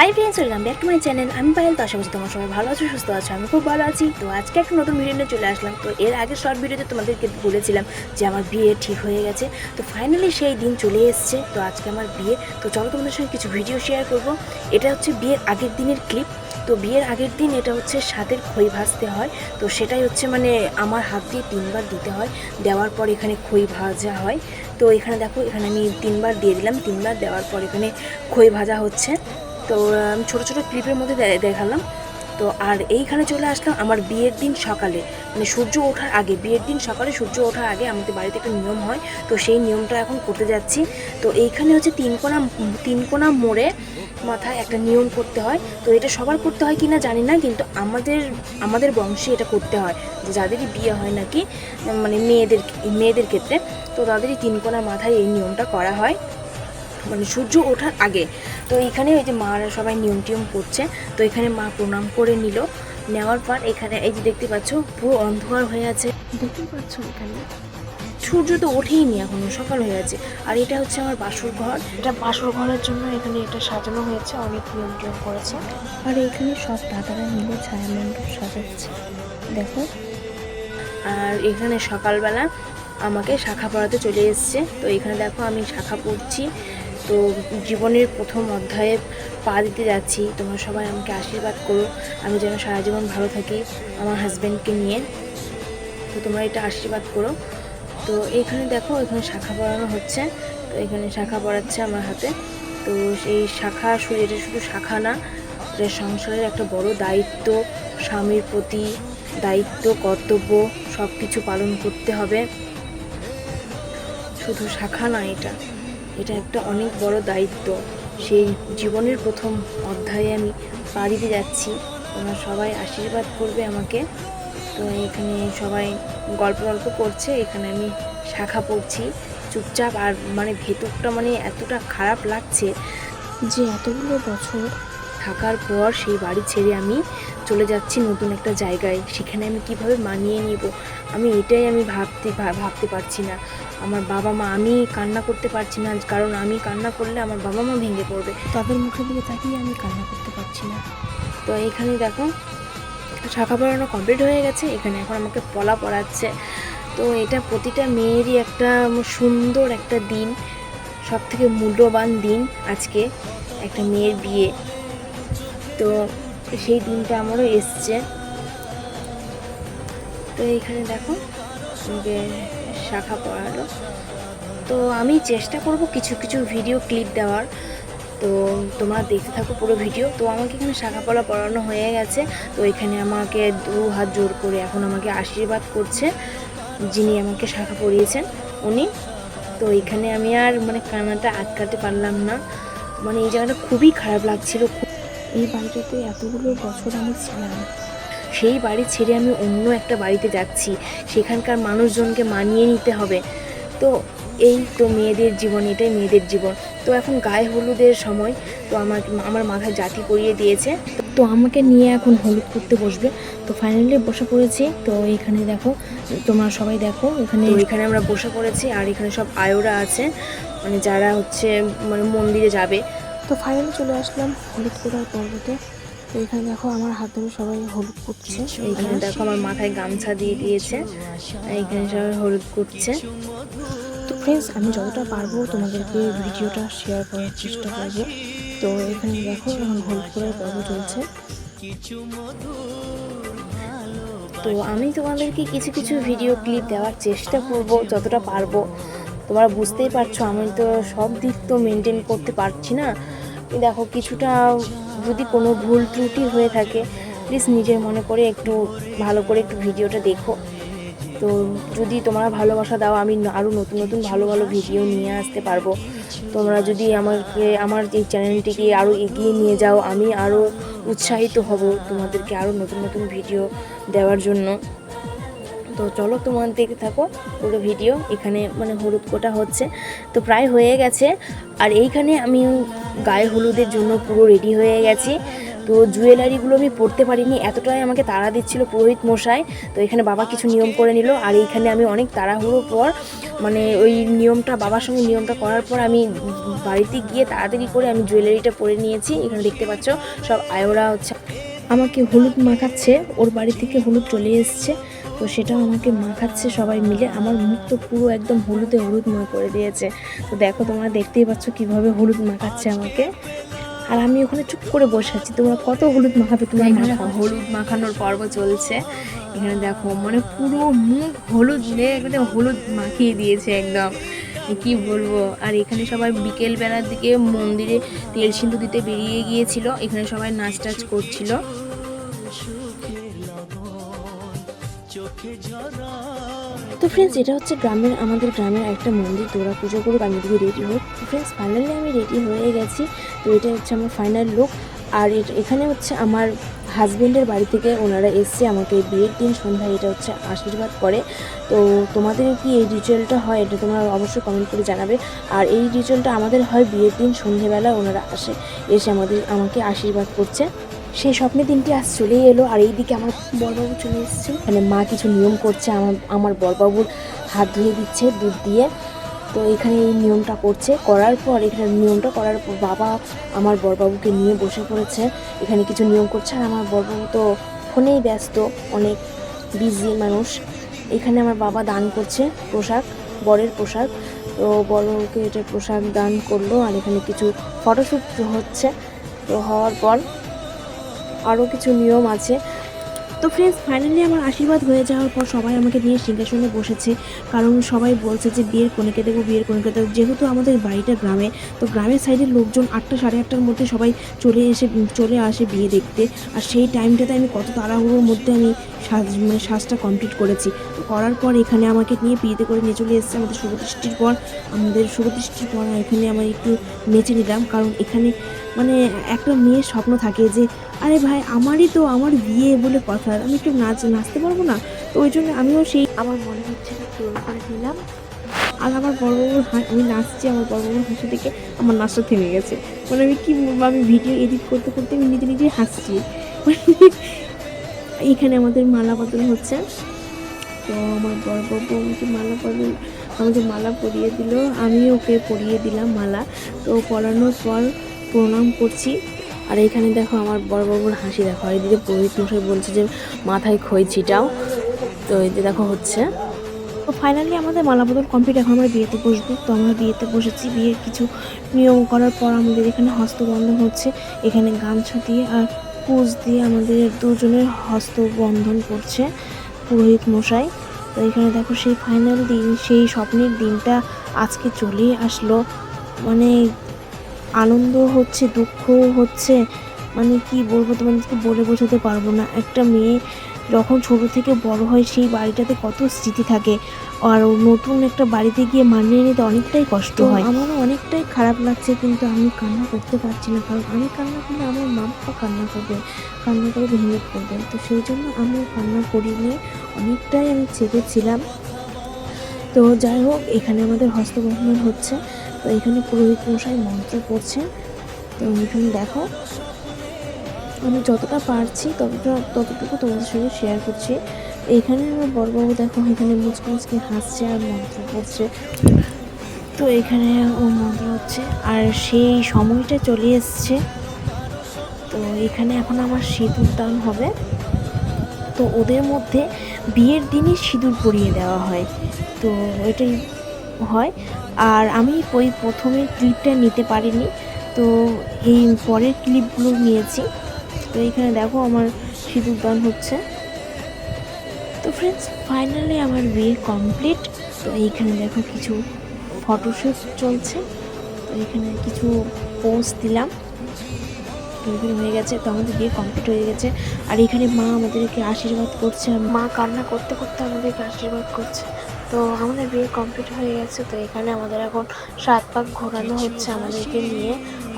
Hi friends, welcome back to my channel. আমি পায়েল। তো আশা করছি তোমার সবাই ভালো আছো, সুস্থ আছো। আমি খুব ভালো আছি। তো আজকে একটা নতুন ভিডিও নিয়ে চলে আসলাম। তো এর আগে শর্ট ভিডিওতে তোমাদেরকে বলেছিলাম যে আমার বিয়ে ঠিক হয়ে গেছে। তো ফাইনালি সেই দিন চলে এসছে। তো আজকে আমার বিয়ে। তো চলো তোমাদের সঙ্গে কিছু ভিডিও শেয়ার করব। এটা হচ্ছে বিয়ের আগের দিনের ক্লিপ। তো বিয়ের আগের দিন এটা হচ্ছে স্বাদের খই ভাজতে হয়। তো সেটাই হচ্ছে মানে আমার হাত দিয়ে 3বার দিতে হয়। দেওয়ার পর এখানে খই ভাজা হয়। তো এখানে দেখো, এখানে আমি 3বার দিয়ে দিলাম। 3বার দেওয়ার পর এখানে খই ভাজা হচ্ছে। তো আমি ছোটো ছোটো ক্লিপের মধ্যে দেখালাম। তো আর এইখানে চলে আসলাম আমার বিয়ের দিন সকালে, মানে সূর্য ওঠার আগে। বিয়ের দিন সকালে সূর্য ওঠার আগে আমাদের বাড়িতে একটা নিয়ম হয়। তো সেই নিয়মটা এখন করতে যাচ্ছি। তো এইখানে হচ্ছে তিন কোনা মোড়ে মাথায় একটা নিয়ম করতে হয়। তো এটা সবার করতে হয় কিনা জানি না, কিন্তু আমাদের বংশে এটা করতে হয়। যে যাদেরই বিয়ে হয় নাকি, মানে মেয়েদের ক্ষেত্রে, তো তাদেরই 3 কোনা মাথায় এই নিয়মটা করা হয়, মানে সূর্য ওঠার আগে। তো এইখানে ওই যে মারা সবাই নিয়ম টিয়ম করছে। তো এখানে মা প্রণাম করে নিল। নেওয়ার পর এখানে এই যে দেখতে পাচ্ছ পুরো অন্ধকার হয়ে আছে, দেখতে পাচ্ছ এখানে সূর্য তো ওঠেই নি, এখনো সকাল হয়ে আছে। আর এটা হচ্ছে আমার বাসর ঘর। এটা বাসর ঘরের জন্য এখানে এটা সাজানো হয়েছে, অনেক নিয়ম টিয়ম করেছে। আর এখানে সব দাদারা মিলে ছায়া মণ্ডপ সাজাচ্ছে, দেখো। আর এখানে সকালবেলা আমাকে শাখা পড়াতে চলে এসছে। তো এখানে দেখো আমি শাখা পড়ছি। তো জীবনের প্রথম অধ্যায়ে পা দিতে যাচ্ছি। তোমরা সবাই আমাকে আশীর্বাদ করো, আমি যেন সারা জীবন ভালো থাকি আমার হাজব্যান্ডকে নিয়ে। তো তোমরা এটা আশীর্বাদ করো। তো এখানে দেখো, এখানে শাখা পড়ানো হচ্ছে। তো এখানে শাখা পড়াচ্ছে আমার হাতে। তো সেই শাখা এটা শুধু শাখা না, এটা সংসারের একটা বড় দায়িত্ব। স্বামীর প্রতি দায়িত্ব, কর্তব্য সব কিছু পালন করতে হবে। শুধু শাখা না, এটা একটা অনেক বড় দায়িত্ব। সেই জীবনের প্রথম অধ্যায়ে আমি পা দিতে যাচ্ছি। তোমরা সবাই আশীর্বাদ করবে আমাকে। তো এখানে সবাই গল্প করছে, এখানে আমি শাখা পড়ছি চুপচাপ। আর মানে ভেতরটা মানে এতটা খারাপ লাগছে যে এতগুলো বছর থাকার পর সেই বাড়ি ছেড়ে আমি চলে যাচ্ছি নতুন একটা জায়গায়। সেখানে আমি কিভাবে মানিয়ে নিব, এটাই আমি ভাবতে পারছি না। আমার বাবা মা, আমি কান্না করতে পারছি না, কারণ আমি কান্না করলে আমার বাবা মা ভেঙে পড়বে। তাদের মুখের দিকে তাকিয়ে আমি কান্না করতে পারছি না। তো এখানে দেখো শাখা পড়ানো কমপ্লিট হয়ে গেছে। এখানে এখন আমাকে পলা পড়াচ্ছে। তো এটা প্রতিটা মেয়েরই একটা সুন্দর একটা দিন, সব থেকে মূল্যবান দিন আজকে একটা মেয়ের বিয়ে। তো সেই দিনটা আমারও এসছে। তো এইখানে দেখো শাখা পড়ালো। তো আমি চেষ্টা করব কিছু কিছু ভিডিও ক্লিপ দেওয়ার। তো তোমরা দেখতে থাকো পুরো ভিডিও। তো আমাকে এখানে শাখা পলা পড়ানো হয়ে গেছে। তো এখানে আমাকে 2 হাত জোর করে এখন আমাকে আশীর্বাদ করছে যিনি আমাকে শাখা পরিয়েছেন, উনি। তো এখানে আমি আর মানে কান্নাটা আটকাতে পারলাম না। মানে এই জায়গাটা খুবই খারাপ লাগছিল। এই বাড়িটাতে এতগুলো বছর আমি ছিলাম, সেই বাড়ি ছেড়ে আমি অন্য একটা বাড়িতে যাচ্ছি। সেখানকার মানুষজনকে মানিয়ে নিতে হবে। তো এই তো মেয়েদের জীবন, এটাই মেয়েদের জীবন। তো এখন গায়ে হলুদের সময়। তো আমার মাথায় জাতি পরিয়ে দিয়েছে। তো আমাকে নিয়ে এখন হলুদ করতে বসবে। তো ফাইনালি বসে পড়েছি। তো এখানে দেখো, তোমরা সবাই দেখো, এখানে আমরা বসে পড়েছি। আর এখানে সব আয়োরা আছে, মানে যারা হচ্ছে মানে মন্দিরে যাবে। তো ফাইনালি চলে আসলাম হলুদ করার পর্বতে। তো এখানে দেখো আমার হাত ধরে সবাই হলুদ করছে। এইখানে দেখো আমার মাথায় গামছা দিয়ে দিয়েছে, এইখানে সবাই হলুদ করছে। তো ফ্রেন্ডস, আমি যতটা পারবো তোমাদেরকে ভিডিওটা শেয়ার করার চেষ্টা করবো। তো এখানে দেখো এখন হলুদ করার পর্ব চলছে। তো আমি তোমাদেরকে কিছু কিছু ভিডিও ক্লিপ দেওয়ার চেষ্টা করব যতটা পারবো। তোমরা বুঝতেই পারছো আমি তো সব দিক তো মেনটেন করতে পারছি না। দেখো, কিছুটা যদি কোনো ভুল ত্রুটি হয়ে থাকে, প্লিজ নিজের মনে করে একটু ভালো করে একটু ভিডিওটা দেখো। তো যদি তোমরা ভালোবাসা দাও, আমি আরও নতুন নতুন ভালো ভালো ভিডিও নিয়ে আসতে পারবো। তোমরা যদি আমার এই চ্যানেলটিকে আরও এগিয়ে নিয়ে যাও, আমি আরও উৎসাহিত হব তোমাদেরকে আরও নতুন নতুন ভিডিও দেওয়ার জন্য। তো চলো তোমরা দেখতে থাকো পুরো ভিডিও। এখানে মানে হলুদ কোটা হচ্ছে, তো প্রায় হয়ে গেছে। আর এইখানে আমি গায়ে হলুদের জন্য পুরো রেডি হয়ে গেছি। তো তো জুয়েলারিগুলো আমি পরতে পারিনি, এতটাই আমাকে তাড়া দিচ্ছিল পুরোহিত মশাই। তো এখানে বাবা কিছু নিয়ম করে নিল, আর এইখানে আমি অনেক তাড়াহুড়োর পর মানে ওই নিয়মটা বাবার সঙ্গে নিয়মটা করার পর আমি বাড়িতে গিয়ে তাড়াতাড়ি করে আমি জুয়েলারিটা পরে নিয়েছি। এখানে দেখতে পাচ্ছ সব আয়োরা হচ্ছে আমাকে হলুদ মাখাচ্ছে, ওর বাড়ি থেকে হলুদ চলে এসছে, তো সেটাও আমাকে মাখাচ্ছে সবাই মিলে। আমার মুখ তো পুরো একদম হলুদময় করে দিয়েছে। তো দেখো তোমরা দেখতেই পাচ্ছ কিভাবে হলুদ মাখাচ্ছে আমাকে, আর আমি ওখানে চুপ করে বসে আছি। তোমরা কত হলুদ মাখাবে, তোমরা এখানে হলুদ মাখানোর পর্ব চলছে। এখানে দেখো মানে পুরো মুখ হলুদ দিয়ে একদম হলুদ মাখিয়ে দিয়েছে একদম, কি বলবো। আর এখানে সবাই বিকেল বেলার দিকে মন্দিরে তেল সিঁদুর দিতে বেরিয়ে গিয়েছিল, এখানে সবাই নাচ টাচ করছিল। তো ফ্রেন্ডস, এটা হচ্ছে আমাদের গ্রামের একটা মন্দির, তোরা পুজো করুক, আমি দিকে রেডি হোক। তো ফ্রেন্ডস, ফাইনালি আমি রেডি হয়ে গেছি। তো এটা হচ্ছে আমার ফাইনাল লুক। আর এখানে হচ্ছে আমার হাজব্যান্ডের বাড়ি থেকে ওনারা এসছে আমাকে বিয়ের দিন সন্ধ্যায় এটা হচ্ছে আশীর্বাদ করে। তো তোমাদের কি এই রিচুয়ালটা হয়, এটা তোমরা অবশ্যই কমেন্ট করে জানাবে। আর এই রিচুয়ালটা আমাদের হয় বিয়ের দিন সন্ধ্যেবেলা, ওনারা এসে আমাকে আশীর্বাদ করছে। সেই স্বপ্নের দিনটি আজ চলেই এলো। আর এইদিকে আমার বড়বাবু চলে এসেছে, মানে মা কিছু নিয়ম করছে, আমার বড়বাবুর হাত ধুয়ে দিচ্ছে দুধ দিয়ে। তো এখানে এই নিয়মটা করার পর বাবা আমার বড়বাবুকে নিয়ে বসে পড়েছে, এখানে কিছু নিয়ম করছে। আর আমার বড়বাবু তো ফোনেই ব্যস্ত, অনেক বিজি মানুষ। এখানে আমার বাবা দান করছে বরের পোশাক। তো বড়কে এটা পোশাক দান করলো। আর এখানে কিছু ফটোশ্যুট হচ্ছে। তো হওয়ার পর আরও কিছু নিয়ম আছে। তো ফ্রেন্ডস, ফাইনালি আমার আশীর্বাদ হয়ে যাওয়ার পর সবাই আমাকে নিয়ে সিংহাসনে বসেছে, কারণ সবাই বলছে যে বিয়ের কনেকে দেবো। যেহেতু আমাদের বাড়িটা গ্রামে, তো গ্রামের সাইডের লোকজন 8টা সাড়ে 8টার মধ্যে সবাই চলে আসে বিয়ে দেখতে। আর সেই টাইমটাতে আমি কত তাড়াহুড়োর মধ্যে আমি সাজটা কমপ্লিট করেছি। তো করার পর এখানে আমাকে নিয়ে বিয়েতে করে নিয়ে চলে এসেছে আমাদের শুভদৃষ্টির পর। এখানে আমি একটু নেচে নিলাম, কারণ এখানে মানে একটা মেয়ের স্বপ্ন থাকে যে আরে ভাই আমার বিয়ে বলে কথা, আমি একটু নাচতে পারবো না। তো ওই জন্য আমিও সেই আমার মনে হচ্ছে পূরণ করে নিলাম। আর আমার বড়বাবুর আমি নাচছি, আমার বড়বাবুর হাসি থেকে আমার নাচটা থেমে গেছে। মানে আমি কি বলবো, আমি ভিডিও এডিট করতে করতে আমি নিজে হাসছি। এখানে আমাদের মালা বদল হচ্ছে। তো আমার বড়বাবু আমাকে মালা পরিয়ে দিল, আমি ওকে পরিয়ে দিলাম মালা। তো পরানোর পর প্রণাম করছি। আর এখানে দেখো আমার বড়বাবুর হাসি দেখো, আর এদিকে পুরোহিত মশাই বলছে যে মাথায় খই ছিটাও। তো এতে দেখো হচ্ছে। তো ফাইনালি আমাদের মালা বদল কমপ্লিট, এখন আমরা বিয়েতে বসবো। তো আমরা বিয়েতে বসেছি। বিয়ের কিছু নিয়ম করার পর আমাদের এখানে হস্তবন্ধন হচ্ছে, এখানে গামছা দিয়ে আর কুচ দিয়ে আমাদের দুজনের হস্তবন্ধন করছে পুরোহিত মশাই। তো এখানে দেখো সেই ফাইনাল দিন, সেই স্বপ্নের দিনটা আজকে চলে আসলো। মানে আনন্দ হচ্ছে, দুঃখ হচ্ছে, মানে কি বলবো তোমাদেরকে বলে বোঝাতে পারবো না। একটা মেয়ে যখন ছোট থেকে বড় হয়, সেই বাড়িটাতে কত স্মৃতি থাকে, আর নতুন একটা বাড়িতে গিয়ে মানিয়ে নিতে অনেকটাই কষ্ট হয়। আমারও অনেকটাই খারাপ লাগছে, কিন্তু আমি কান্না করতে পারছি না, কারণ আমি কান্না করলে আমার মা বাবা কান্না করে ভেঙে পড়বেন। তো সেই জন্য আমি কান্না করিনি, অনেকটাই আমি চেপেছিলাম। তো যাই হোক, এখানে আমাদের হস্তবন্ধন হচ্ছে। তো এখানে পুরোহিত মশাই মন্ত্র পড়ছে। তো এখানে দেখো আমি যতটা পারছি ততটুকু তোমাদের সঙ্গে শেয়ার করছি। এখানে আমার বড়বাবু দেখো এখানে মুচকে হাসছে আর মন্ত্র পড়ছে। তো এখানে ও মন্ত্র হচ্ছে, আর সেই সময়টা চলে এসছে। তো এখানে এখন আমার সিঁদুর দান হবে। তো ওদের মধ্যে বিয়ের দিনই সিঁদুর পরিয়ে দেওয়া হয়, তো এটাই হয়। আর আমি ওই প্রথমের ক্লিপটা নিতে পারিনি, তো এই পরের ক্লিপগুলো নিয়েছি। তো এইখানে দেখো আমার সিঁদুর দান হচ্ছে। তো ফ্রেন্ডস, ফাইনালি আমার বিয়ে কমপ্লিট। তো এইখানে দেখো কিছু ফটোশ্যুট চলছে। তো এখানে কিছু পোস্ট দিলাম, এখানে হয়ে গেছে। তো আমাদের বিয়ে কমপ্লিট হয়ে গেছে। আর এখানে মা আমাদেরকে আশীর্বাদ করছে, মা কান্না করতে করতে আমাদেরকে আশীর্বাদ করছে। তো আমাদের বিয়ে কমপ্লিট হয়ে গেছে। তো এখানে আমাদের এখন 7 পাক ঘোরানো হচ্ছে আমাদেরকে নিয়ে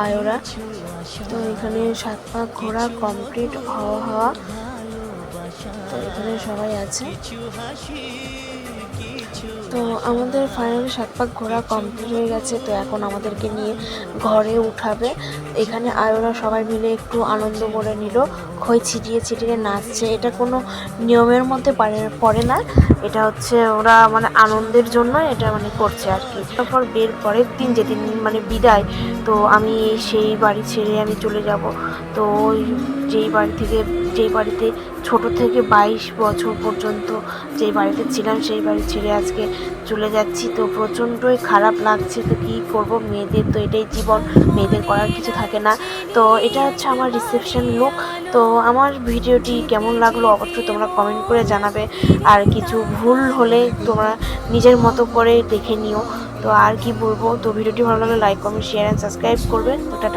আয়োরা। তো এখানে 7 পাক ঘোরা কমপ্লিট হওয়া। তো এখানে সবাই আছে। তো আমাদের ফাইনালি 7 পাক ঘোরা কমপ্লিট হয়ে গেছে। তো এখন আমাদেরকে নিয়ে ঘরে উঠাবে। এখানে আয়োরা সবাই মিলে একটু আনন্দ করে নিল, খই ছিটিয়ে ছিটিয়ে নাচছে। এটা কোনো নিয়মের মধ্যে পড়ে না, এটা হচ্ছে ওরা মানে আনন্দের জন্য এটা মানে করছে আর কি। তারপর পরের দিন যেদিন মানে বিদায়, তো আমি সেই বাড়ি ছেড়ে আমি চলে যাব। তো ওই যেই বাড়িতে ছোট থেকে 22 বছর পর্যন্ত যেই বাড়িতে ছিলাম সেই বাড়ি ছেড়ে আজকে চলে যাচ্ছি। তো প্রচণ্ডই খারাপ লাগছে। তো কী করব, মেয়েদের তো এটাই জীবন, মেয়েদের করার কিছু থাকে না। তো এটা হচ্ছে আমার রিসেপশন লুক। তো আমার ভিডিওটি কেমন লাগলো অবশ্যই তোমরা কমেন্ট করে জানাবে। আর কিছু ভুল হলে তোমরা নিজের মতো করে দেখে নিও। তো আর কি বলবো, তো ভিডিওটি ভালো লাগলে like comment share and subscribe করবে। তো টাটা।